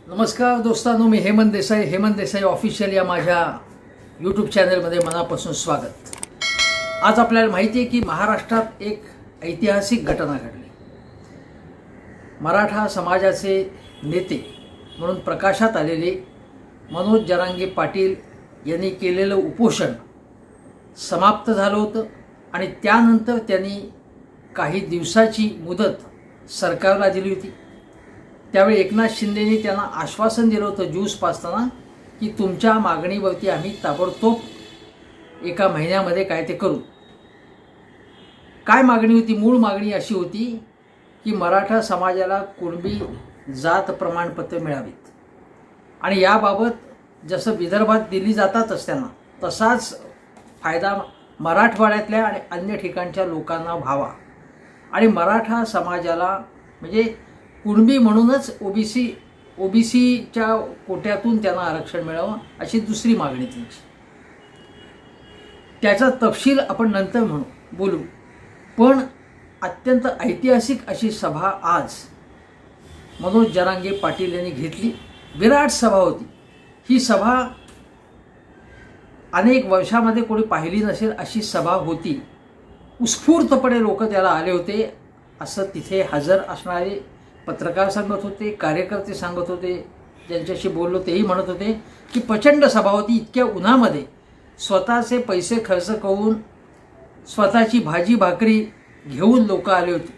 नमस्कार दोस्तांनो, मी हेमंत देसाई ऑफिशियल या माझ्या यूट्यूब चॅनलमध्ये मनापासून स्वागत. आज आपल्याला माहिती आहे की महाराष्ट्रात एक ऐतिहासिक घटना घडली. मराठा समाजाचे नेते म्हणून प्रकाशात आलेले मनोज जरांगे पाटील यांनी केलेलं उपोषण समाप्त झालं होतं आणि त्यानंतर त्यांनी काही दिवसाची मुदत सरकारला दिली होती. त्यावेळी एकनाथ शिंदेंनी त्यांना आश्वासन दिलं होतं ज्यूस पाजताना की तुमच्या मागणीवरती आम्ही ताबडतोब एका महिन्यामध्ये काय ते करू. काय मागणी होती? मूळ मागणी अशी होती की मराठा समाजाला कुणबी जात प्रमाणपत्र मिळावीत आणि याबाबत जसं विदर्भात दिली जातातच त्यांना तसाच फायदा मराठवाड्यातल्या आणि अन्य ठिकाणच्या लोकांना व्हावा आणि मराठा समाजाला म्हणजे कुणबी म्हणूनच ओबीसीच्या कोट्यातून त्यांना आरक्षण मिळावं अशी दुसरी मागणी त्यांची. त्याचा तपशील आपण नंतर बोलू. पण अत्यंत ऐतिहासिक अशी सभा आज मनोज जरांगे पाटील यांनी घेतली. विराट सभा होती. ही सभा अनेक वर्षामध्ये कोणी पाहिली नसेल अशी सभा होती. उत्स्फूर्तपणे लोक त्याला आले होते असं तिथे हजर असणारे पत्रकार सांगत होते, कार्यकर्ते सांगत होते. ज्यांच्याशी बोललो तेही म्हणत होते की प्रचंड सभा होती. इतक्या उन्हामध्ये स्वतःचे पैसे खर्च करून स्वतःची भाजी भाकरी घेऊन लोक आले होते.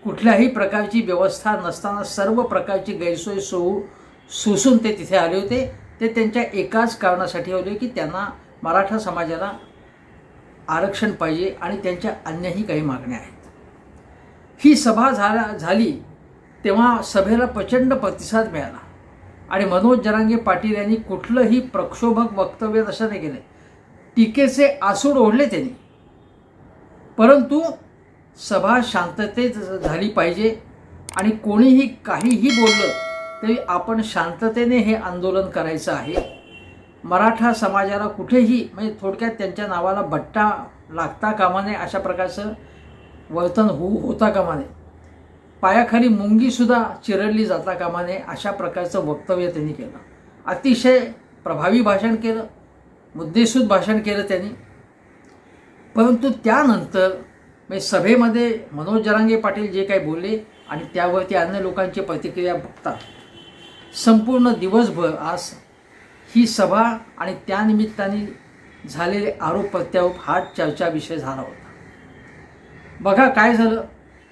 कुठल्याही प्रकारची व्यवस्था नसताना सर्व प्रकारची गैरसोय सोसून ते तिथे आले होते. ते त्यांच्या एकाच कारणासाठी आले की त्यांना मराठा समाजाला आरक्षण पाहिजे आणि त्यांच्या अन्यही काही मागण्या आहेत. ही सभा झाली तेव्हा सभेला प्रचंड प्रतिसाद मिळाला आणि मनोज जरांगे पाटील यांनी कुठलंही प्रक्षोभक वक्तव्य तसं नाही केलं. टीकेचे आसूड ओढले त्यांनी. परंतु सभा शांततेत झाली पाहिजे आणि कोणीही काहीही बोललं तरी आपण शांततेने हे आंदोलन करायचं आहे. मराठा समाजाला कुठेही म्हणजे थोडक्यात त्यांच्या नावाला बट्टा लागता कामा नये अशा प्रकारचं वर्तन होता कामा नये. पायाखाली मुंगीसुद्धा चिरडली जाता कामा नये अशा प्रकारचं वक्तव्य त्यांनी केलं. अतिशय प्रभावी भाषण केलं, मुद्देसूद भाषण केलं त्यांनी. परंतु त्यानंतर म्हणजे सभेमध्ये मनोज जरांगे पाटील जे काही बोलले आणि त्यावरती अन्य लोकांची प्रतिक्रिया बघता संपूर्ण दिवसभर आज ही सभा आणि त्यानिमित्ताने झालेले आरोप प्रत्यारोप हा चर्चा विषय झाला होता. बघा काय झालं.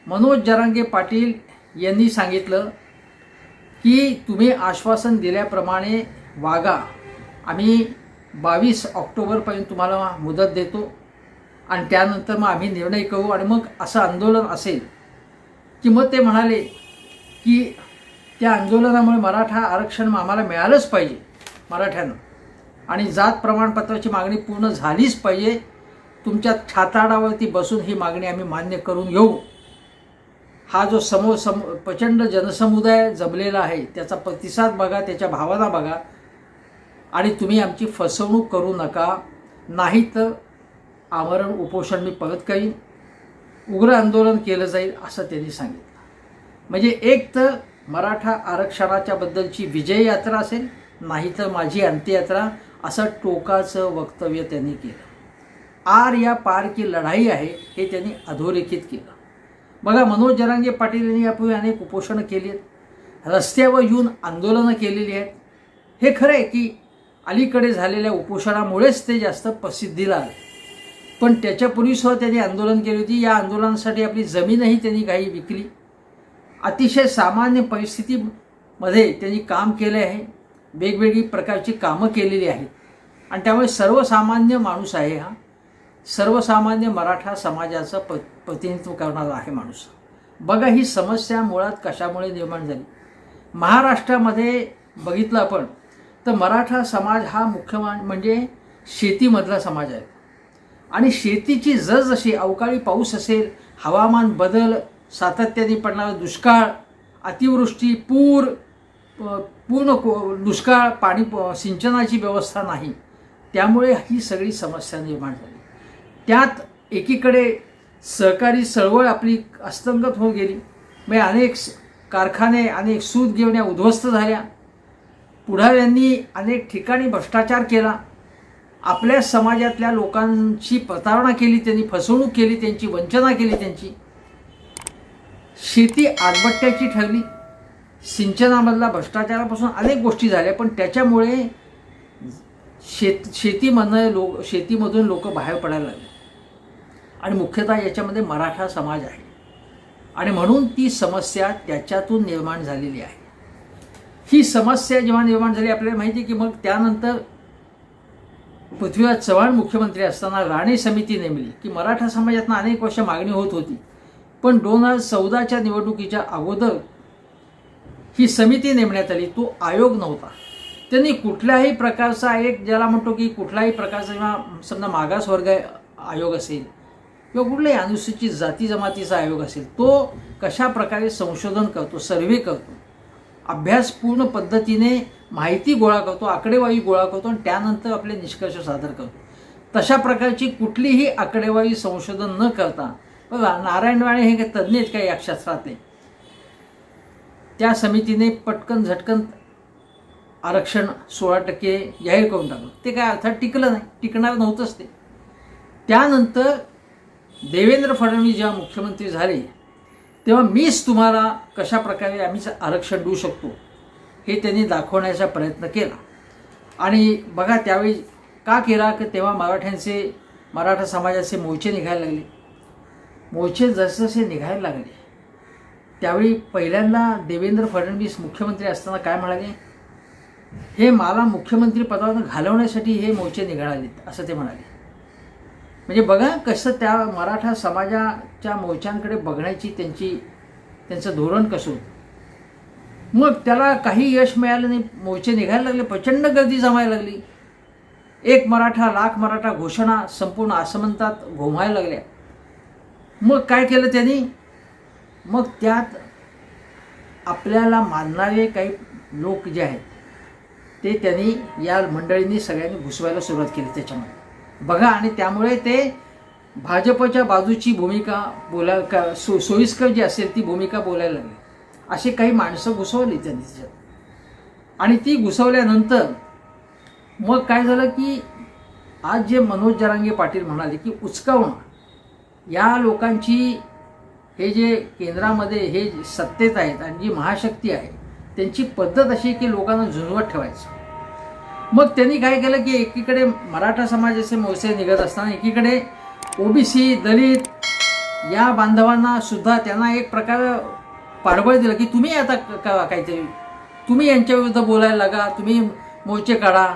मनोज जरांगे पाटील यांनी सांगितलं की तुम्ही आश्वासन दिल्याप्रमाणे वागा. आम्ही 22 ऑक्टोबरपर्यंत तुम्हाला मुदत देतो आणि त्यानंतर मग आम्ही निर्णय करू आणि मग असं आंदोलन असेल की मग ते म्हणाले की त्या आंदोलनामुळे मराठा आरक्षण आम्हाला मिळालंच पाहिजे मराठ्यांना आणि जात प्रमाणपत्राची मागणी पूर्ण झालीच पाहिजे. तुमच्या छाताडावरती बसून ही मागणी आम्ही मान्य करून घेऊ. हा जो प्रचंड जनसमुदाय जमलेला आहे त्याचा प्रतिसाद बघा, त्याच्या भावना बघा आणि तुम्ही आमची फसवणूक करू नका, नाही तर आमरण उपोषण मी परत करीन, उग्र आंदोलन केलं जाईल असं त्यांनी सांगितलं. म्हणजे एक तर मराठा आरक्षणाच्या बद्दलची विजय यात्रा असेल, नाही तर माझी अंत्ययात्रा असं टोकाचं वक्तव्य त्यांनी केलं. आर या पार की लढाई आहे हे त्यांनी अधोरेखित केलं. बघा, मनोज जरांगे पाटील यांनी यापूर्वी अनेक उपोषणं केली आहेत, रस्त्यावर येऊन आंदोलनं केलेली आहेत. हे खरं आहे की अलीकडे झालेल्या उपोषणामुळेच ते जास्त प्रसिद्धीला आले. पण त्याच्यापूर्वीसुद्धा त्यांनी आंदोलन केली होती. या आंदोलनासाठी आपली जमीनही त्यांनी काही विकली. अतिशय सामान्य परिस्थितीमध्ये त्यांनी काम केले आहे. वेगवेगळी प्रकारची कामं केलेली आहेत आणि त्यामुळे सर्वसामान्य माणूस आहे. हा सर्वसामान्य मराठा समाजाचं प्रतिनिधित्व करणारा आहे माणूस. बघा, ही समस्या मुळात कशामुळे निर्माण झाली. महाराष्ट्रामध्ये बघितलं आपण तर मराठा समाज हा मुख्य म्हणजे शेतीमधला समाज आहे आणि शेतीची जसजशी अवकाळी पाऊस असेल, हवामान बदल, सातत्याने पडणारा दुष्काळ, अतिवृष्टी, पूर्ण दुष्काळ, पाणी सिंचनाची व्यवस्था नाही, त्यामुळे ही सगळी समस्या निर्माण झाली. त्यात एकीकडे सहकारी चळवळ आपली अस्तंगत होऊन गेली. म्हणजे अनेक कारखाने, अनेक सूतगिरण्या उद्ध्वस्त झाल्या. पुढाऱ्यांनी अनेक ठिकाणी भ्रष्टाचार केला, आपल्या समाजातल्या लोकांची प्रतारणा केली, त्यांनी फसवणूक केली, त्यांची वंचना केली, त्यांची शेती आडबट्ट्याची ठरली, सिंचनामधला भ्रष्टाचारापासून अनेक गोष्टी झाल्या. पण त्याच्यामुळे शेतीमधून लोक बाहेर पडायला लागले आणि मुख्यतः याच्यामध्ये मराठा समाज आहे आणि म्हणून ती समस्या त्याच्यातून निर्माण झालेली आहे. ही समस्या जेव्हा निर्माण झाली, आपल्याला माहिती आहे की मग त्यानंतर पृथ्वीराज चव्हाण मुख्यमंत्री असताना राणे समिती नेमली की मराठा समाजातनं अनेक वर्ष मागणी होत होती, पण 2014च्या निवडणुकीच्या अगोदर ही समिती नेमण्यात आली. तो आयोग नव्हता. त्यांनी कुठल्याही प्रकारचा एक ज्याला म्हणतो की कुठल्याही प्रकारचा जेव्हा समजा मागासवर्ग आयोग असेल किंवा कुठलाही अनुसूचित जाती जमातीचा आयोग असेल, तो कशा प्रकारे संशोधन करतो, सर्व्हे करतो, अभ्यासपूर्ण पद्धतीने माहिती गोळा करतो, आकडेवारी गोळा करतो आणि त्यानंतर आपले निष्कर्ष सादर करतो, तशा प्रकारची कुठलीही आकडेवारी संशोधन न करता नारायण राणे हे काही तज्ज्ञ आहेत का या क्षेत्रातले, त्या समितीने पटकन झटकन आरक्षण 16% जाहीर करून टाकलं. ते काय अर्थात टिकलं नाही, टिकणार नव्हतंच ते. त्यानंतर देवेंद्र फडणवीस जेव्हा मुख्यमंत्री झाले तेव्हा मीच तुम्हाला कशा प्रकारे आम्हीच आरक्षण देऊ शकतो हे त्यांनी दाखवण्याचा प्रयत्न केला. आणि बघा त्यावेळी का केला की तेव्हा मराठा समाजाचे मोर्चे निघायला लागले. मोर्चे जसजसे निघायला लागले त्यावेळी पहिल्यांदा देवेंद्र फडणवीस मुख्यमंत्री असताना काय म्हणाले, हे मला मुख्यमंत्री पदावर घालवण्यासाठी हे मोर्चे निघालेत असं ते म्हणाले. म्हणजे बघा कसं त्या मराठा समाजाच्या मोर्चांकडे बघण्याची त्यांचं धोरण कसं होतं. मग त्याला काही यश मिळालं नाही, मोर्चे निघायला लागले, प्रचंड गर्दी जमायला लागली. 1 मराठा लाख मराठा घोषणा संपूर्ण आसमंतात घुमायला लागल्या. मग काय केलं त्यांनी, मग त्यात आपल्याला मानणारे काही लोक जे आहेत ते त्यांनी या मंडळींनी सगळ्यांनी घुसवायला सुरुवात केली त्याच्यामध्ये बघा. आणि त्यामुळे ते भाजपच्या बाजूची भूमिका बोलायला सोयीस्कर जी असेल ती भूमिका बोलायला लागली. अशी काही माणसं घुसवली त्यांनी त्याच्यात. आणि ती घुसवल्यानंतर मग काय झालं की आज जे मनोज जरांगे पाटील म्हणाले की उचकावणं, या लोकांची हे जे केंद्रामध्ये हे सत्तेत आहेत आणि जी महाशक्ती आहे त्यांची पद्धत अशी की लोकांना झुंजवत ठेवायचं. मग त्यांनी काय केलं की एकीकडे मराठा समाजाचे मोर्चे निघत असताना एकीकडे ओबीसी दलित या बांधवांना सुद्धा त्यांना एक प्रकार पाठबळ दिलं की तुम्ही आता काहीतरी तुम्ही यांच्या विरुद्ध बोलायला लागा, तुम्ही मोर्चे काढा,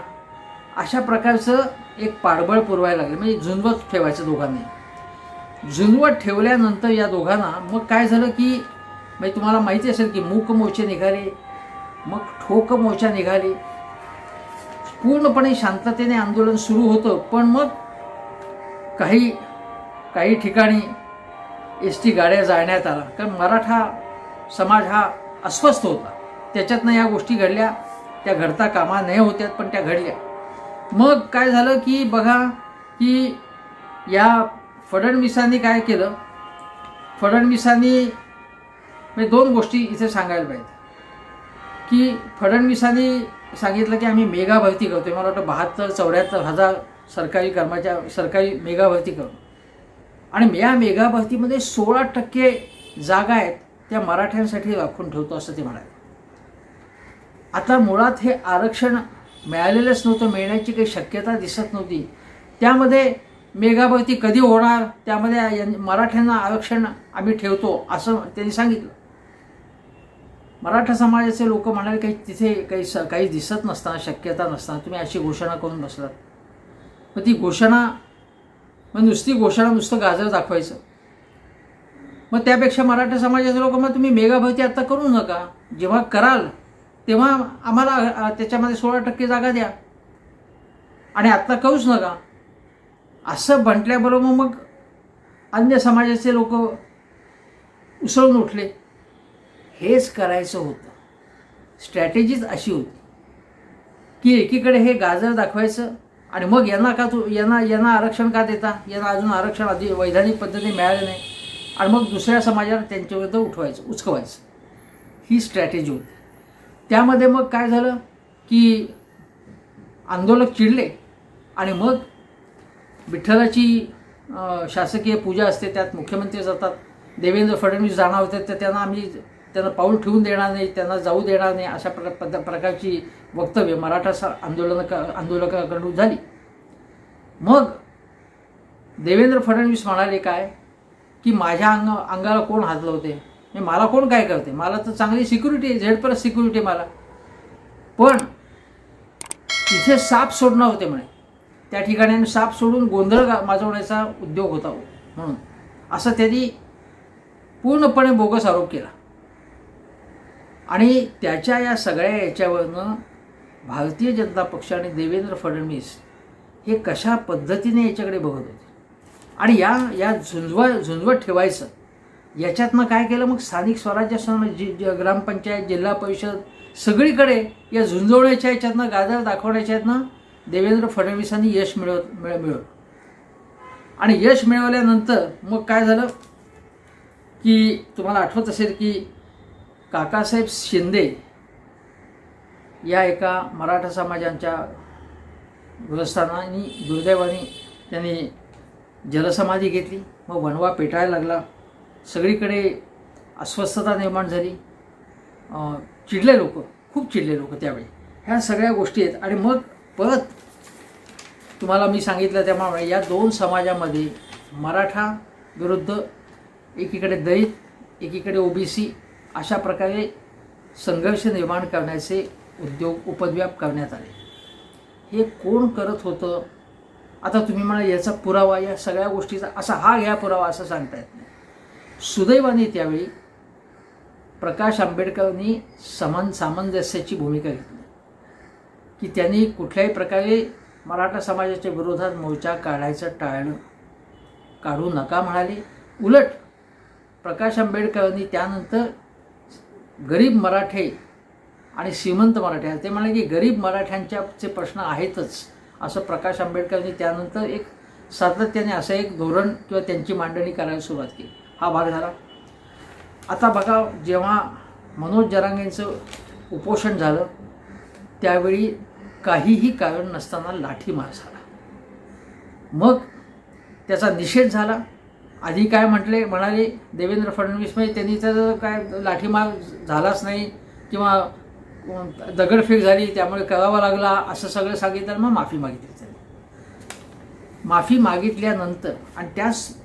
अशा प्रकारचं एक पाठबळ पुरवायला लागलं. म्हणजे झुंजवत ठेवायचं दोघांनी. झुंजवत ठेवल्यानंतर या दोघांना मग काय झालं की म्हणजे तुम्हाला माहिती असेल की मूक मोर्चे निघाले, मग ठोक मोर्चा निघाले, पूर्णपणे शांततेने आंदोलन सुरू होतं. पण मग काही ठिकाणी एसटी गाड्या जाळण्यात आला, कारण मराठा समाज हा अस्वस्थ होता. त्याच्यातनं या गोष्टी घडल्या, त्या घडता कामा नाही होत्या पण त्या घडल्या. मग काय झालं की बघा की या फडणवीसांनी काय केलं, फडणवीसांनी म्हणजे 2 गोष्टी इथे सांगायला पाहिजे की फडणवीसांनी सांगितलं की आम्ही मेगा भरती करतोय. मला वाटतं 72-74 हजार सरकारी मेगा भरती करू आणि या मेगा भरतीमध्ये 16% जागा आहेत त्या मराठ्यांसाठी राखून ठेवतो असं ते म्हणाले. आता मुळात हे आरक्षण मिळालेलंच नव्हतं, मिळण्याची काही शक्यता दिसत नव्हती. त्यामध्ये मेगा भरती कधी होणार, त्यामध्ये मराठ्यांना आरक्षण आम्ही ठेवतो असं त्यांनी सांगितलं. मराठा समाजाचे लोक म्हणाले काही तिथे काही दिसत नसताना, शक्यता नसताना तुम्ही अशी घोषणा करून बसलात. मग ती घोषणा मग नुसती घोषणा नुसतं गाजर दाखवायचं. मग त्यापेक्षा मराठा समाजाचे लोक मग तुम्ही मेगा भरती आत्ता करू नका, जेव्हा कराल तेव्हा आम्हाला त्याच्यामध्ये 16% जागा द्या आणि आत्ता करूच नका असं म्हटल्याबरोबर मग अन्य समाजाचे लोक उसळून उठले. हेच करायचं होतं. स्ट्रॅटेजीच अशी होती की एकीकडे हे गाजर दाखवायचं आणि मग यांना आरक्षण का देता, यांना अजून आरक्षण आधी वैधानिक पद्धतीने मिळालं नाही आणि मग दुसऱ्या समाजाला त्यांच्याविरुद्ध उचकवायचं. ही स्ट्रॅटेजी होती. त्यामध्ये मग काय झालं की आंदोलक चिडले आणि मग विठ्ठलाची शासकीय पूजा असते, त्यात मुख्यमंत्री जातात. देवेंद्र फडणवीस जाणार होते तर त्यांना पाऊल ठेवून देणार नाही, त्यांना जाऊ देणार नाही, अशा प्रकारची वक्तव्य मराठा आंदोलकांकडून झाली. मग देवेंद्र फडणवीस म्हणाले काय की माझ्या अंगाला कोण हात लावते, मला कोण काय करते, मला तर चांगली सिक्युरिटी आहे, झेड+ सिक्युरिटी मला. पण तिथे साप सोडणं होते म्हणे, त्या ठिकाणी साप सोडून गोंधळ माजवण्याचा उद्योग होता म्हणून असं त्यांनी पूर्णपणे बोगस आरोप केला. आणि त्याच्या या सगळ्या याच्यावरनं भारतीय जनता पक्ष आणि देवेंद्र फडणवीस हे कशा पद्धतीने याच्याकडे बघत होते आणि या झुंजवत ठेवायचं. याच्यातनं काय केलं, मग स्थानिक स्वराज्य ग्रामपंचायत, जिल्हा परिषद सगळीकडे या झुंजवण्याच्या याच्यातनं, गाजर दाखवण्याच्या यातनं देवेंद्र फडणवीसांनी यश मिळवलं. आणि यश मिळवल्यानंतर मग काय झालं की तुम्हाला आठवत असेल की काकासाहेब शिंदे या एका मराठा समाजाच्या ग्रस्तांनी दुर्दैवाने त्यांनी जलसमाधी घेतली. मग वणवा पेटायला लागला, सगळीकडे अस्वस्थता निर्माण झाली, चिडले लोक, खूप चिडले लोक त्यावेळी. ह्या सगळ्या गोष्टी आहेत. आणि मग परत तुम्हाला मी सांगितलं त्यामुळे या दोन समाजामध्ये मराठा विरुद्ध एकीकडे दलित, एकीकडे ओबीसी, अशा प्रकारे संघर्ष निर्माण करण्याचे उपद्व्याप करण्यात आले. हे कोण करत होतं? आता तुम्ही म्हणा याचा पुरावा, या सगळ्या गोष्टीचा असा हा घ्या पुरावा असं सांगता येत नाही. सुदैवाने त्यावेळी प्रकाश आंबेडकरांनी सामंजस्याची भूमिका घेतली की त्यांनी कुठल्याही प्रकारे मराठा समाजाच्या विरोधात मोर्चा काढायचं टाळलं, काढू नका म्हणाले. उलट प्रकाश आंबेडकरांनी त्यानंतर गरीब मराठे आणि श्रीमंत मराठे, ते म्हणाले की गरीब मराठ्यांचे प्रश्न आहेतच, असं प्रकाश आंबेडकरांनी त्यानंतर एक सातत्याने असं एक धोरण किंवा त्यांची मांडणी करायला सुरुवात केली. हा भाग झाला. आता बघा, जेव्हा मनोज जरांगेंचं उपोषण झालं त्यावेळी काहीही कारण नसताना लाठीमार झाला. मग त्याचा निषेध झाला. आधी काय म्हणाले देवेंद्र फडणवीस, म्हणजे त्यांनी तर काय लाठीमार झालाच नाही किंवा दगडफेक झाली त्यामुळे करावा लागला असं सगळं सांगितलं. मग माफी मागितली त्यांनी. माफी मागितल्यानंतर आणि त्याच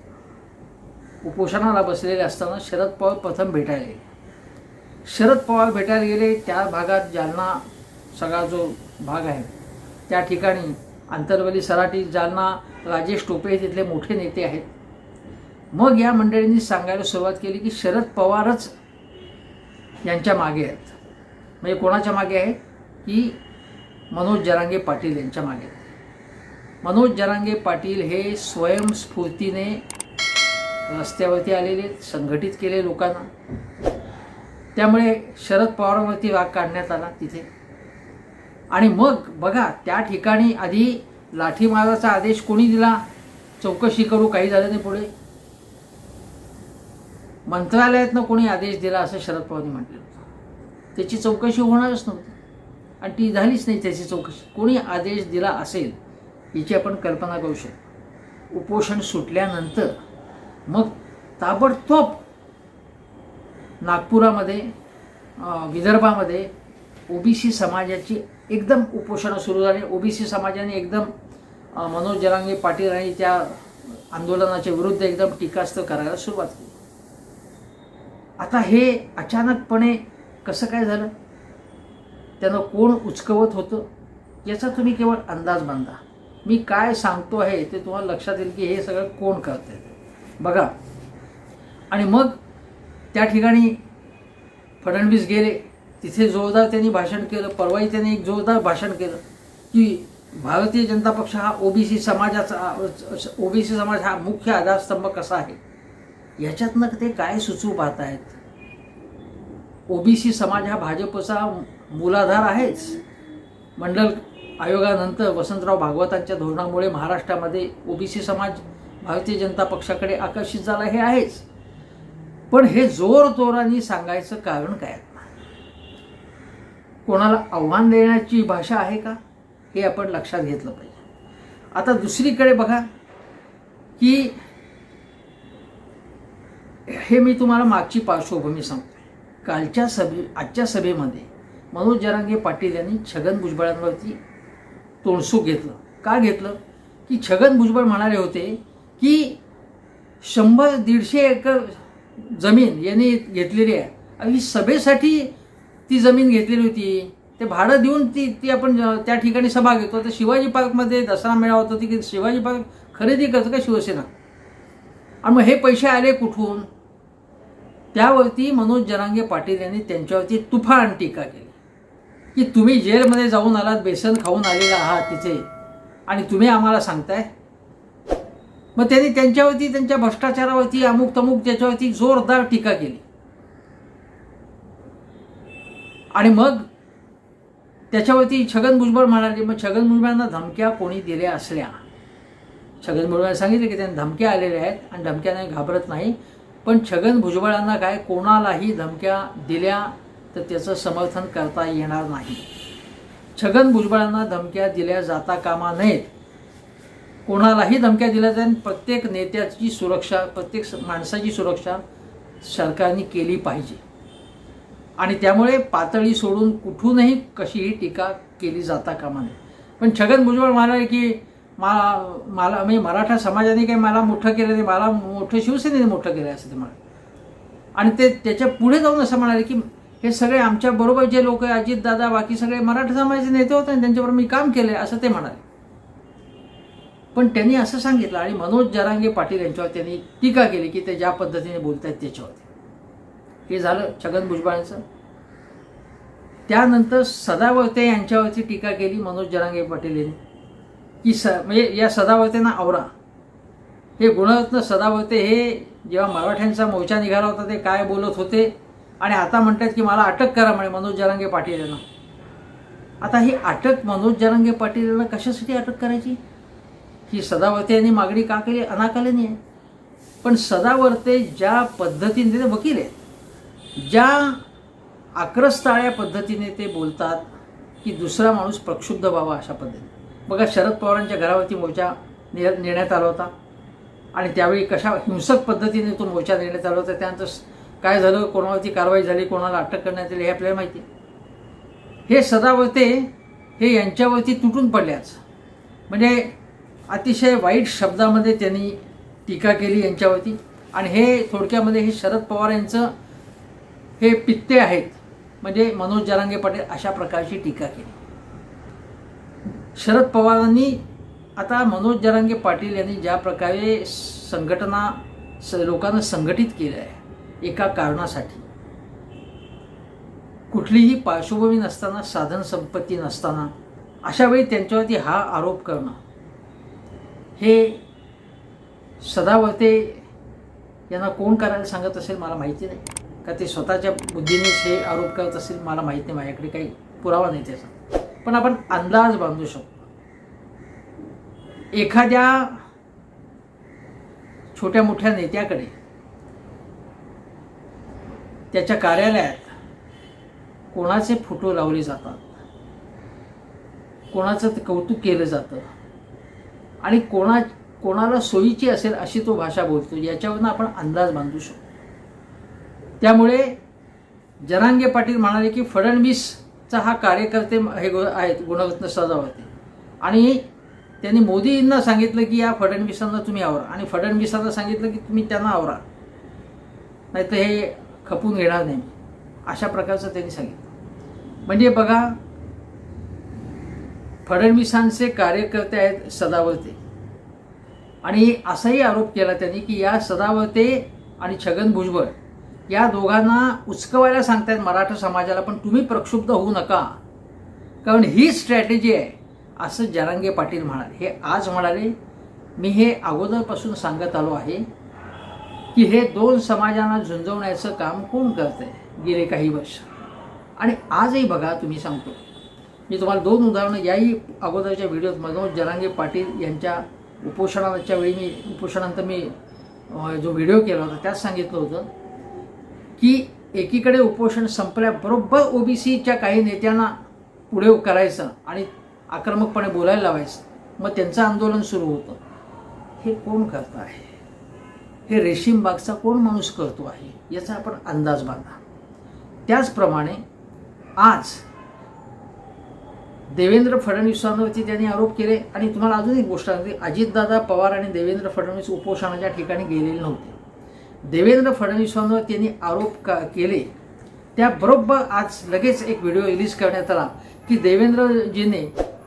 उपोषणाला बसलेले असताना शरद पवार प्रथम भेटायला गेले. शरद पवार भेटायला गेले त्या भागात, जालना सगळा जो भाग आहे त्या ठिकाणी अंतरवली, सराटी, जालना, राजेश टोपे तिथले मोठे नेते आहेत. मग या मंडळींनी सांगायला सुरुवात केली की शरद पवारच यांच्या मागे आहेत. म्हणजे कोणाच्या मागे आहे की मनोज जरांगे पाटील यांच्या मागे. मनोज जरांगे पाटील हे स्वयंस्फूर्तीने रस्त्यावरती आलेले, संघटित केले लोकांना. त्यामुळे शरद पवारांवरती राग काढण्यात आला तिथे. आणि मग बघा, त्या ठिकाणी आधी लाठीमाराचा आदेश कोणी दिला? चौकशी करू, काही झालं नाही. पुढे मंत्रालयातनं कोणी आदेश दिला असं शरद पवारांनी म्हटलं होतं. त्याची चौकशी होणारच नव्हती आणि ती झालीच नाही. त्याची चौकशी कोणी आदेश दिला असेल याची आपण कल्पना करू शकतो. उपोषण सुटल्यानंतर मग ताबडतोब नागपुरामध्ये, विदर्भामध्ये ओबीसी समाजाची एकदम उपोषणं सुरू झाली. ओबीसी समाजाने एकदम मनोज जरांगे पाटील आणि त्या आंदोलनाच्या विरुद्ध एकदम टीकास्त्र करायला सुरुवात केली. आता हे अचानकपणे कसं काय झालं, त्यानं कोण उचकवत होतं याचा तुम्ही केवळ अंदाज बांधा. मी काय सांगतो आहे ते तुम्हाला लक्षात येईल की हे सगळं कोण करत आहे बघा. आणि मग त्या ठिकाणी फडणवीस गेले, तिथे जोरदार त्यांनी भाषण केलं. परवाही त्यांनी एक जोरदार भाषण केलं की भारतीय जनता पक्ष हा ओबीसी समाज हा मुख्य आधारस्तंभ कसा आहे. याच्यातनं ते काय सुचवू पाहत आहेत? ओबीसी समाज हा भाजपचा मूलाधार आहेच. मंडल आयोगानंतर वसंतराव भागवतांच्या धोरणामुळे महाराष्ट्रामध्ये ओबीसी समाज भारतीय जनता पक्षाकडे आकर्षित झाला हे आहेच. पण हे जोरतोराने सांगायचं कारण काय? कोणाला आव्हान देण्याची भाषा आहे का, हे आपण लक्षात घेतलं पाहिजे. आता दुसरीकडे बघा की हे मी तुम्हाला मागची पार्श्वभूमी सांगतो. आजच्या सभेमध्ये मनोज जरांगे पाटील यांनी छगन भुजबळांवरती तोंडसूक घेतलं. का घेतलं की छगन भुजबळ म्हणाले होते की 100-150 एकर जमीन यांनी घेतलेली आहे. ही सभेसाठी ती जमीन घेतलेली होती, ते भाडं देऊन ती आपण त्या ठिकाणी सभा घेतो. तर शिवाजी पार्कमध्ये दसरा मेळावा होता की शिवाजी पार्क खरेदी करतं का शिवसेना, आणि मग हे पैसे आले कुठून. त्यावरती मनोज जरांगे पाटील यांनी त्यांच्यावरती तुफान टीका केली की तुम्ही जेलमध्ये जाऊन आलात, बेसन खाऊन आलेला आहात तिथे, आणि तुम्ही आम्हाला सांगताय. मग त्यांनी त्यांच्यावरती, त्यांच्या भ्रष्टाचारावरती, अमुक तमुक त्याच्यावरती जोरदार टीका केली. आणि मग त्याच्यावरती छगन भुजबळ म्हणाले, मग छगन भुजबळांना धमक्या कोणी दिल्या असल्या, छगन भुजबळांना सांगितलं की त्यांना धमक्या आलेल्या आहेत आणि धमक्याने घाबरत नाही. पण छगन भुजबळांना काय कोणालाही धमक्या दिल्या तर त्याचं समर्थन करता येणार नाही. छगन भुजबळांना धमक्या दिल्या जाता कामा नयेत. कोणालाही धमक्या दिल्या जाईल. प्रत्येक नेत्याची सुरक्षा, प्रत्येक माणसाची सुरक्षा सरकारने केली पाहिजे. आणि त्यामुळे पातळी सोडून कुठूनही कशीही टीका केली जाता कामा नये. पण छगन भुजबळ म्हणाले की मला म्हणजे मराठा समाजाने काही मला मोठं केलं नाही, मला मोठं शिवसेनेने मोठं केलं असं ते म्हणाले. आणि ते त्याच्या पुढे जाऊन असं म्हणाले की हे सगळे आमच्याबरोबर जे लोक आहे, अजितदादा, बाकी सगळे मराठा समाजाचे नेते होते आणि त्यांच्याबरोबर मी काम केलं असं ते म्हणाले. पण त्यांनी असं सांगितलं आणि मनोज जरांगे पाटील यांच्यावर त्यांनी टीका केली की ते ज्या पद्धतीने बोलत आहेत त्याच्यावरती. हे झालं छगन भुजबळांचं. त्यानंतर सदावर्ते यांच्यावरती टीका केली मनोज जरांगे पाटील यांनी की म्हणजे या सदावर्तेंना आवरा. हे गुणरत्न सदावर्ते हे जेव्हा मराठ्यांचा मोर्चा निघाला होता ते काय बोलत होते, आणि आता म्हणतात की मला अटक करा म्हणे मनोज जरांगे पाटील यांना. आता ही अटक मनोज जरांगे पाटील यांना कशासाठी अटक करायची, ही सदावर्ते यांनी मागणी का केली, अनाकालनी आहे. पण सदावर्ते ज्या पद्धतीने ते वकील आहेत, ज्या आक्रस्ताळ्या पद्धतीने ते बोलतात की दुसरा माणूस प्रक्षुब्ध व्हावा अशा पद्धतीने. बघा शरद पवारांच्या घरावरती मोर्चा नेण्यात आला होता आणि त्यावेळी कशा हिंसक पद्धतीने तो मोर्चा नेण्यात आला होता. त्यानंतर काय झालं, कोणावरती कारवाई झाली, कोणाला अटक करण्यात आली हे आपल्याला माहिती. हे सदावर्ते हे यांच्यावरती तुटून पडल्याच, म्हणजे अतिशय वाईट शब्दामध्ये त्यांनी टीका केली यांच्यावरती. आणि हे थोडक्यामध्ये हे शरद पवार यांचं हे पित्ते आहेत, म्हणजे मनोज जरांगे पाटील अशा प्रकारची टीका केली. शरद पवारांनी आता मनोज जरांगे पाटील यांनी ज्या प्रकारे संघटना लोकांना संघटित केलं आहे एका कारणासाठी, कुठलीही पार्श्वभूमी नसताना, साधन संपत्ती नसताना, अशावेळी त्यांच्यावरती हा आरोप करणं, हे सदावर्ते यांना कोण करायला सांगत असेल मला माहिती नाही, का ते स्वतःच्या बुद्धीनेच हे आरोप करत असेल मला माहीत नाही, माझ्याकडे काही पुरावा नाही त्याचा. पण आपण अंदाज बांधू शकतो. एखाद्या छोट्या मोठ्या नेत्याकडे त्याच्या कार्यालयात कोणाचे फोटो लावले जातात, कोणाचं कौतुक केलं जातं आणि कोणाला सोयीची असेल अशी तो भाषा बोलतो, याच्यावरून आपण अंदाज बांधू शकतो. त्यामुळे जरांगे पाटील म्हणाले की फडणवीसचा हा कार्यकर्ते हे आहेत गुणरत्न सदावर्ते, आणि त्यांनी मोदींना सांगितलं की या फडणवीसांना तुम्ही आवरा, आणि फडणवीसांना सांगितलं की तुम्ही त्यांना आवरा, नाही तर हे खपून घेणार नाही, अशा प्रकारचं त्यांनी सांगितलं. म्हणजे बघा, फडणवीसांचे कार्यकर्ते आहेत सदावर्ते, आणि असाही आरोप केला त्यांनी की या सदावर्ते आणि छगन भुजबळ या दोघांना उचकवायला सांगतायत मराठा समाजाला, पण तुम्ही प्रक्षुब्ध होऊ नका, कारण ही स्ट्रॅटेजी आहे, असं जरांगे पाटील म्हणाले. हे आज म्हणाले, मी हे अगोदरपासून सांगत आलो आहे की हे दोन समाजांना झुंजवण्याचं काम कोण करत आहे गेले काही वर्ष. आणि आजही बघा, तुम्ही सांगतो, मी तुम्हाला 2 उदाहरणं याही अगोदरच्या व्हिडिओत मनोज जरांगे पाटील यांच्या उपोषणाच्या वेळी उपोषणानंतर मी जो व्हिडिओ केला होता त्यात सांगितलं होतं की एकीकडे उपोषण संपल्याबरोबर ओबीसीच्या काही नेत्यांना पुढे करायचं आणि आक्रमकपणे बोलायला लावायचं, मग त्यांचं आंदोलन सुरू होतं. हे कोण करतं आहे? हे रेशीमबागचा कोण माणूस करतो आहे याचा आपण अंदाज बांधा. त्याचप्रमाणे आज देवेंद्र फडणवीसांवरती त्यांनी आरोप केले. आणि तुम्हाला अजून एक गोष्ट सांगते, अजितदादा पवार आणि देवेंद्र फडणवीस उपोषणाच्या ठिकाणी गेलेले नव्हते. देवेंद्र फडणवीसांवर त्यांनी आरोप केले त्याबरोबर आज लगेच एक व्हिडिओ रिलीज करण्यात आला की देवेंद्रजीने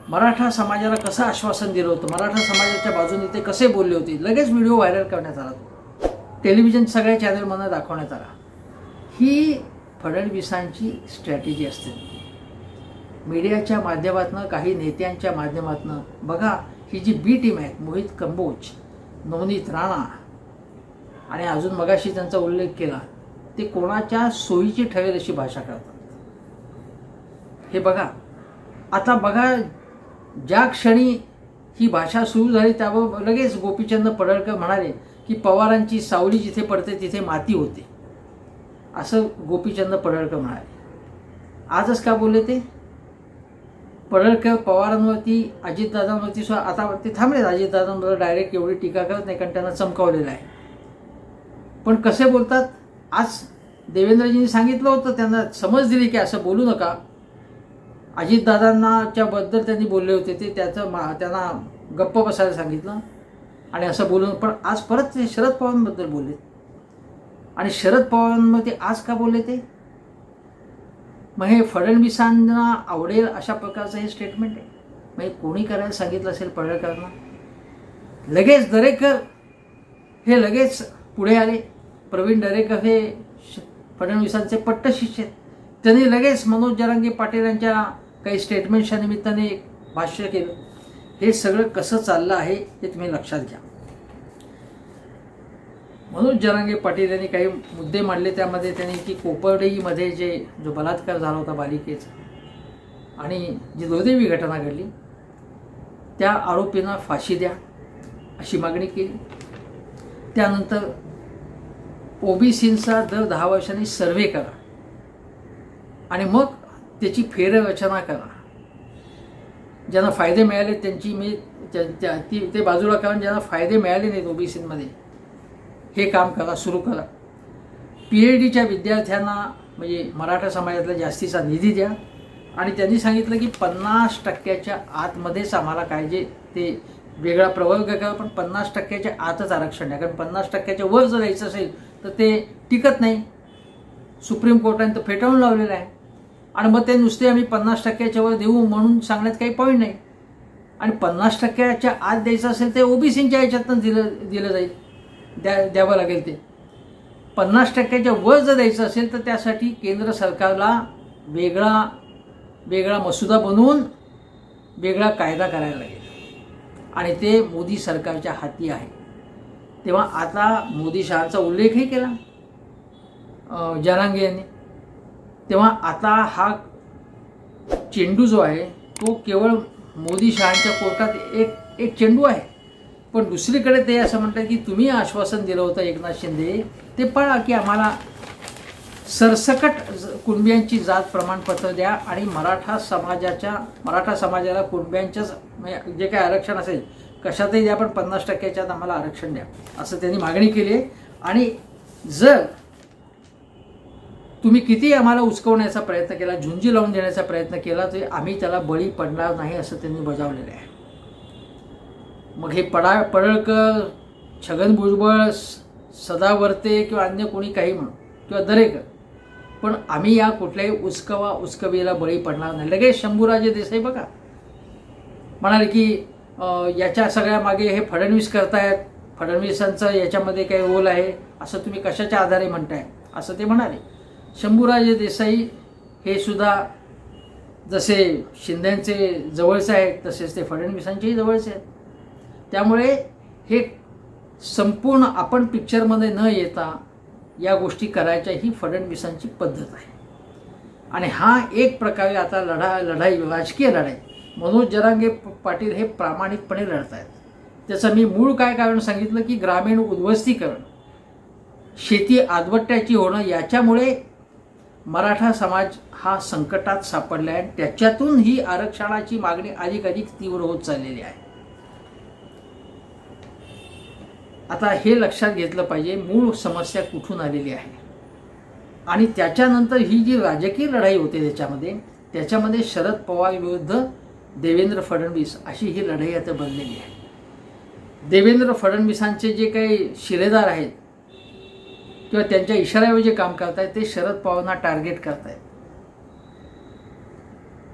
मराठा समाजाला कसं आश्वासन दिलं होतं, मराठा समाजाच्या बाजूने ते कसे बोलले होते. लगेच व्हिडिओ व्हायरल करण्यात आला, टेलिव्हिजन सगळ्या चॅनलमधून दाखवण्यात आला. ही फडणवीसांची स्ट्रॅटेजी असते. मीडियाच्या माध्यमातून, काही नेत्यांच्या माध्यमातून बघा, ही जी बी टीम आहे, मोहित कंबोज, नवनीत राणा आणि अजून मगाशी त्यांचा उल्लेख केला, ते कोणाच्या सोयीची ठरेल अशी भाषा करतात. हे बघा, आता बघा, ज्या क्षणी ही भाषा सुरू झाली त्यावर लगेच गोपीचंद पडळकर म्हणाले की पवारांची सावली जिथे पडते तिथे माती होते, असं गोपीचंद पडळकर म्हणाले. आजच का बोलले ते? पडळकर पवारांवरती, अजितदादांवरती सुद्धा आता ते थांबलेत. अजितदादांवर डायरेक्ट एवढी टीका करत नाही कारण त्यांना चमकावलेलं आहे. पण कसे बोलतात? आज देवेंद्रजींनी सांगितलं होतं, त्यांना समज दिली की असं बोलू नका. अजितदादांच्या बद्दल त्यांनी बोलले होते, ते त्यांना गप्प बसायला सांगितलं आणि असं बोलून. पण आज परत ते शरद पवारांबद्दल बोलले. आणि शरद पवारांमध्ये आज का बोलले ते? मग हे फडणवीसांना आवडेल अशा प्रकारचं हे स्टेटमेंट आहे. मग हे कोणी करायला सांगितलं असेल पडळकरांना? लगेच दरेकर हे लगेच पुढे आले. प्रवीण दरेकर हे फडणवीसांचे पट्ट शिष्य आहेत. त्यांनी लगेच मनोज जरांगे पाटील यांच्या काही स्टेटमेंटच्या निमित्ताने भाष्य केलं. हे सगळं कसं चाललं आहे हे तुम्ही लक्षात घ्या. मनोज जरांगे पाटील यांनी काही मुद्दे मांडले. त्यामध्ये त्यांनी की कोपर्डीमध्ये जो बलात्कार झाला होता बालिकेचा आणि जी दुर्दैवी घटना घडली त्या आरोपींना फाशी द्या अशी मागणी केली. त्यानंतर ओबीसींचा दर 10 वर्षांनी सर्व्हे करा आणि मग त्याची फेररचना करा. ज्यांना फायदे मिळाले त्यांची ते बाजूला करा, ज्यांना फायदे मिळाले नाहीत ओबीसींमध्ये हे काम करा, सुरू करा. PhDच्या विद्यार्थ्यांना म्हणजे मराठा समाजातला जास्तीचा निधी द्या. आणि त्यांनी सांगितलं की 50% आतमध्येच आम्हाला काय जे ते वेगळा प्रवर्ग करा, पण 50% आतच आरक्षण द्या. कारण 50% वर जर द्यायचं असेल तर ते टिकत नाही. सुप्रीम कोर्टाने तर फेटाळून लावलेलं आहे. आणि मग ते नुसते आम्ही 50% वर देऊ म्हणून सांगण्यात काही पॉईंट नाही. आणि 50% आत द्यायचं असेल ते ओबीसींच्या ह्याच्यातनं दिलं जाईल, द्यावं लागेल. ते 50% वर जर द्यायचं असेल तर त्यासाठी केंद्र सरकारला वेगळा मसुदा बनवून वेगळा कायदा करायला लागेल. आणि ते मोदी सरकारच्या हाती आहे. तेव्हा आता मोदी शहांचा उल्लेखही केला जरांगे यांनी. तेव्हा आता हा चेंडू जो आहे तो केवळ मोदी शहांच्या कोर्टात एक चेंडू आहे. पण दुसरीकडे ते असं म्हणतात की तुम्ही आश्वासन दिलं होतं एकनाथ शिंदे ते पाळा, की आम्हाला सरसकट कुणबियांची जात प्रमाणपत्र द्या आणि मराठा समाजाला कुणबियांच्या जे काही आरक्षण असेल कशातही द्या, पण 50%च्यात आम्हाला आरक्षण द्या असं त्यांनी मागणी केली आहे. आणि जर तुम्ही किती आम्हाला उचकवण्याचा प्रयत्न केला, झुंजी लावून देण्याचा प्रयत्न केला, तर आम्ही त्याला बळी पडणार नाही असं त्यांनी बजावलेलं आहे. मग हे पडळकर, छगन भुजबळ, सदावर्ते किंवा अन्य कोणी काही म्हणून किंवा दरेकर, पण आम्ही या कुठल्याही उचकवीला बळी पडणार नाही. लगेच शंभूराजे देसाई बघा म्हणाले की याच्या सगळ्या मागे हे फडणवीस करतायत, फडणवीसांचं याच्यामध्ये काही रोल आहे असं तुम्ही कशाच्या आधारे म्हणताय असं ते म्हणाले. शंभूराजे देसाई हे सुद्धा जसे शिंदेचे जवळचे आहेत तसेच ते फडणवीसांचेही जवळचे आहेत. त्यामुळे हे संपूर्ण आपण पिक्चरमध्ये न येता या गोष्टी करायच्या ही फडणवीसांची पद्धत आहे. आणि हा एक प्रकारे आता लढाई राजकीय लढाई मनोज जरांगे पाटील हे प्रामाणिकपणे लढत आहेत. त्याचं मी मूळ काय कारण सांगितलं की ग्रामीण उद्ध्वस्तीकरण, शेती आदवट्याची होणं, याच्यामुळे मराठा समाज हा संकटात सापडला आहे. त्याच्यातून ही आरक्षणाची मागणी अधिक तीव्र होत चाललेली आहे. आता हे लक्षात घेतलं पाहिजे मूळ समस्या कुठून आलेली आहे. आणि त्याच्यानंतर ही जी राजकीय लढाई होते त्याच्यामध्ये शरद पवार विरुद्ध देवेंद्र फडणवीस अशी ही लढाई आता बनलेली आहे. देवेंद्र फडणवीसांचे जे काही शिलेदार आहेत किंवा त्यांच्या इशाऱ्यावर जे काम करतायत ते शरद पवारांना टार्गेट करतायत.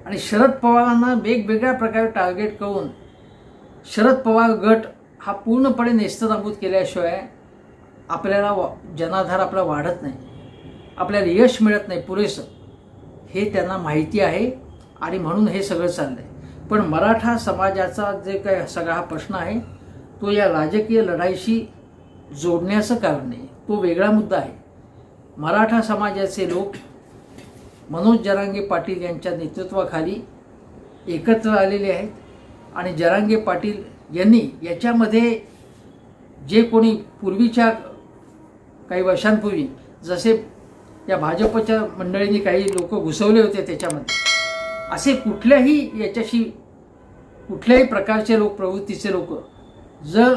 आणि शरद पवारांना वेगवेगळ्या प्रकारे टार्गेट करून शरद पवार गट हा पूर्णपणे नेस्तनाबूत केल्याशिवाय आपल्याला जनाधार आपला वाढत नाही, आपल्याला यश मिळत नाही पुरेसं, हे त्यांना माहिती आहे. आणि म्हणून हे सगळं चाललं आहे. पण मराठा समाजाचा जे काही सगळा हा प्रश्न आहे तो या राजकीय लढाईशी जोडण्याचं कारण नाही, तो वेगळा मुद्दा आहे. मराठा समाजाचे लोक मनोज जरांगे पाटील यांच्या नेतृत्वाखाली एकत्र आलेले आहेत. आणि जरांगे पाटील यांनी याच्यामध्ये जे कोणी पूर्वीच्या काही वर्षांपूर्वी जसे या भाजपच्या मंडळींनी काही लोक घुसवले होते त्याच्यामध्ये, असे कुठल्याही प्रकारचे लोक, प्रवृत्तीचे लोक जर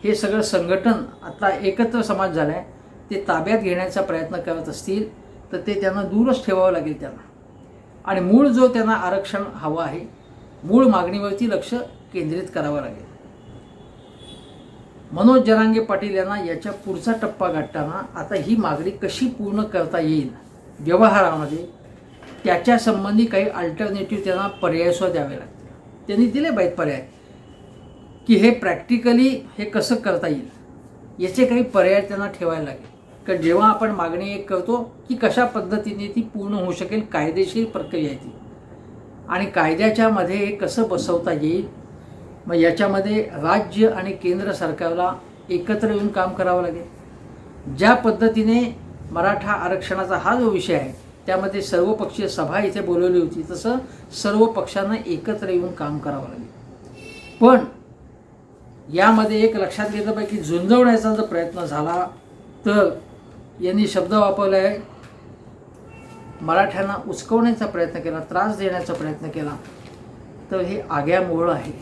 हे सगळं संघटन आता एकत्र समाज झाला आहे ते ताब्यात घेण्याचा प्रयत्न करत असतील तर ते त्यांना दूरच ठेवावं लागेल त्यांना. आणि मूळ जो त्यांना आरक्षण हवं आहे, मूळ मागणीवरती लक्ष केंद्रित करावं लागेल. मनोज जरांगे पाटील यांना याच्या पुढचा टप्पा गाठताना आता ही मागणी कशी पूर्ण करता येईल व्यवहारामध्ये, त्याच्या संबंधी काही अल्टरनेटिव्ह त्यांना पर्यायसुद्धा द्यावे लागतील. त्यांनी दिले पाहिजेत पर्याय की हे प्रॅक्टिकली हे कसं करता येईल, याचे काही पर्याय त्यांना ठेवायला लागेल. कारण जेव्हा आपण मागणी एक करतो की कशा पद्धतीने ती पूर्ण होऊ शकेल, कायदेशीर प्रक्रिया आहे ती, आणि कायद्याच्या मध्ये हे कसं बसवता येईल. मग याच्यामध्ये राज्य आणि केंद्र सरकारला एकत्र येऊन काम करावं लागेल. ज्या पद्धतीने मराठा आरक्षणाचा हा जो विषय आहे त्यामध्ये सर्वपक्षीय सभा इथे बोलवली होती, तसं सर्व पक्षांना एकत्र येऊन काम करावं लागेल. पण यामध्ये एक लक्षात घेतलं पाहिजे की झुंजवण्याचा जर प्रयत्न झाला तर यांनी शब्द वापरला आहे, मराठ्यांना उचकवण्याचा प्रयत्न केला, त्रास देण्याचा प्रयत्न केला, तर हे आग्यामोहळ आहे.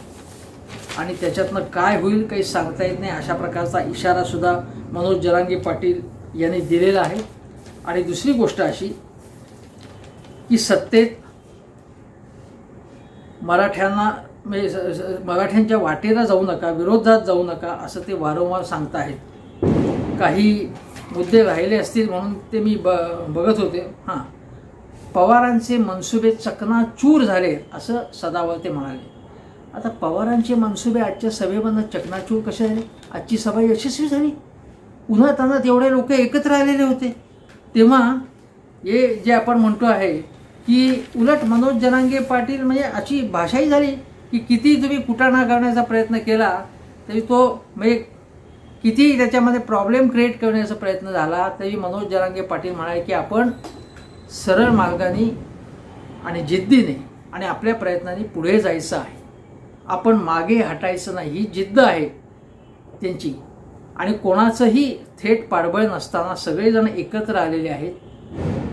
आणि त्याच्यातनं काय होईल काही सांगता येत नाही, अशा प्रकारचा इशारासुद्धा मनोज जरांगे पाटील यांनी दिलेला आहे. आणि दुसरी गोष्ट अशी की सत्तेत मराठ्यांच्या वाटेला जाऊ नका, विरोधात जाऊ नका असं ते वारंवार सांगत आहेत. काही मुद्दे राहिले असतील म्हणून ते मी बघत होते. हां, पवारांचे मनसुबे चकनाचूर झाले असं सदावर ते म्हणाले. आता पवारांचे मनसुबे आजच्या सभेमधून चकनाचूर कसे झाले? आजची सभा यशस्वी झाली. उन्हातान्हात एवढे लोक एकत्र आलेले होते. तेव्हा हे जे आपण म्हणतो आहे की उलट मनोज जरांगे पाटील म्हणजे अशी भाषाही झाली की किती तुम्ही कुटाणा करण्याचा प्रयत्न केला तरी तो म्हणजे किती त्याच्यामध्ये प्रॉब्लेम क्रिएट करण्याचा प्रयत्न झाला तरी मनोज जरांगे पाटील म्हणाले की आपण सरळ मार्गाने आणि जिद्दीने आणि आपल्या प्रयत्नांनी पुढे जायचं आहे, आपण मागे हटायचं नाही, ही जिद्द आहे त्यांची. आणि कोणाचंही थेट पाठबळ नसताना सगळेजण एकत्र आलेले आहेत,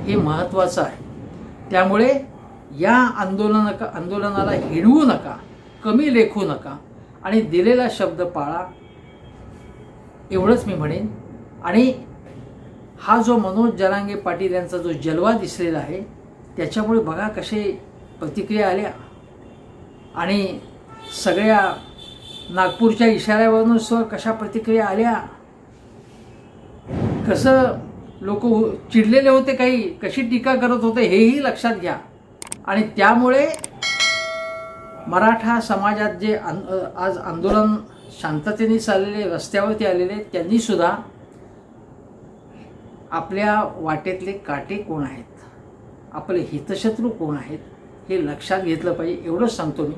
हे महत्त्वाचं आहे. त्यामुळे या आंदोलनाला हिणवू नका, कमी लेखू नका आणि दिलेला शब्द पाळा, एवढंच मी म्हणेन. आणि हा जो मनोज जरांगे पाटील यांचा जो जलवा दिसलेला आहे त्याच्यामुळे बघा कसे प्रतिक्रिया आल्या. आणि सगळ्या नागपूरच्या इशाऱ्यावरून कशा प्रतिक्रिया आल्या, कसं लोक चिडलेले होते, काही कशी टीका करत होते हेही लक्षात घ्या. आणि त्यामुळे मराठा समाजात जे आज आंदोलन शांततेने चाललेले, रस्त्यावरती आलेले, त्यांनी सुद्धा आपल्या वाटेतले काटे कोण आहेत, आपले हितशत्रू कोण आहेत हे लक्षात घेतलं पाहिजे. एवढंच सांगतो मी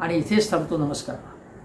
आणि इथेच थांबतो. नमस्कार.